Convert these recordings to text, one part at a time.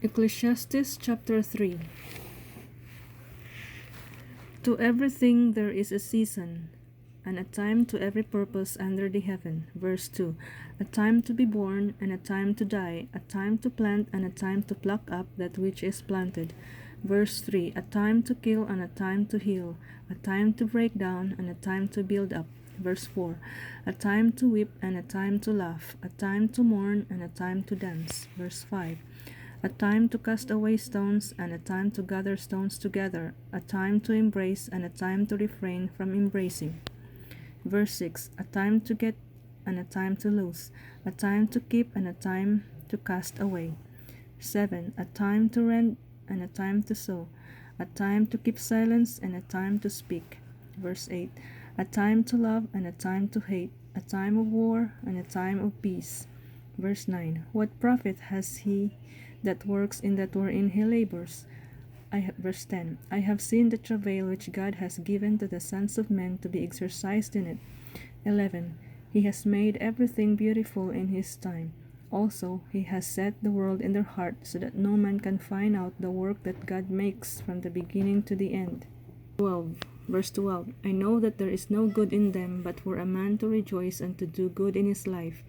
Ecclesiastes chapter 3. To everything there is a season, and a time to every purpose under the heaven. Verse 2. A time to be born, and a time to die, a time to plant, and a time to pluck up that which is planted. Verse 3. A time to kill, and a time to heal, a time to break down, and a time to build up. Verse 4. A time to weep, and a time to laugh, a time to mourn, and a time to dance. Verse 5. A time to cast away stones, and a time to gather stones together, a time to embrace, and a time to refrain from embracing. Verse 6. A time to get, and a time to lose, a time to keep, and a time to cast away. 7. A time to rend, and a time to sow, a time to keep silence, and a time to speak. Verse 8. A time to love, and a time to hate, a time of war, and a time of peace. Verse 9. What profit has he that works in that wherein he labors? Verse 10. I have seen the travail which God has given to the sons of men to be exercised in it. 11. He has made everything beautiful in his time. Also, he has set the world in their heart, so that no man can find out the work that God makes from the beginning to the end. 12. Verse 12. I know that there is no good in them, but for a man to rejoice and to do good in his life.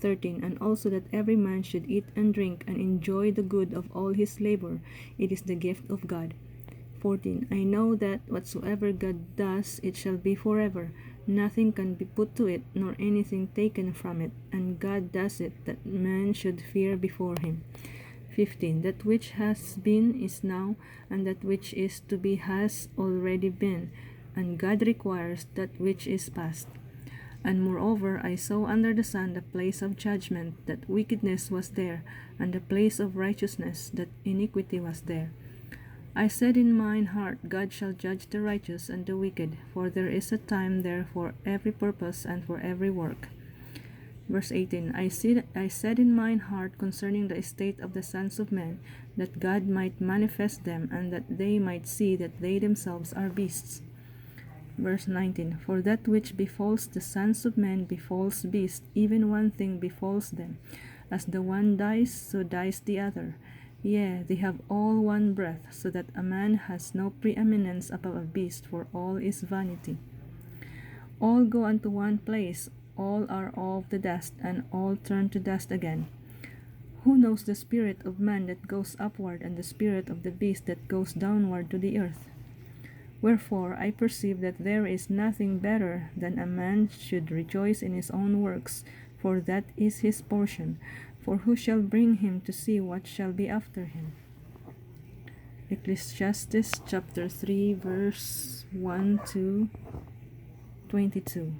13. And also that every man should eat and drink and enjoy the good of all his labor. It is the gift of God. 14. I know that whatsoever God does, it shall be forever. Nothing can be put to it, nor anything taken from it. And God does it, that man should fear before him. 15. That which has been is now, and that which is to be has already been. And God requires that which is past. And moreover, I saw under the sun the place of judgment, that wickedness was there, and the place of righteousness, that iniquity was there. I said in mine heart, God shall judge the righteous and the wicked, for there is a time there for every purpose and for every work. Verse 18. I said in mine heart concerning the estate of the sons of men, that God might manifest them, and that they might see that they themselves are beasts. Verse 19. For that which befalls the sons of men befalls beasts, even one thing befalls them. As the one dies, so dies the other. Yea, they have all one breath, so that a man has no preeminence above a beast, for all is vanity. All go unto one place, all are of the dust, and all turn to dust again. Who knows the spirit of man that goes upward, and the spirit of the beast that goes downward to the earth? Wherefore I perceive that there is nothing better than a man should rejoice in his own works, for that is his portion. For who shall bring him to see what shall be after him? Ecclesiastes chapter 3 verse 1 to 22.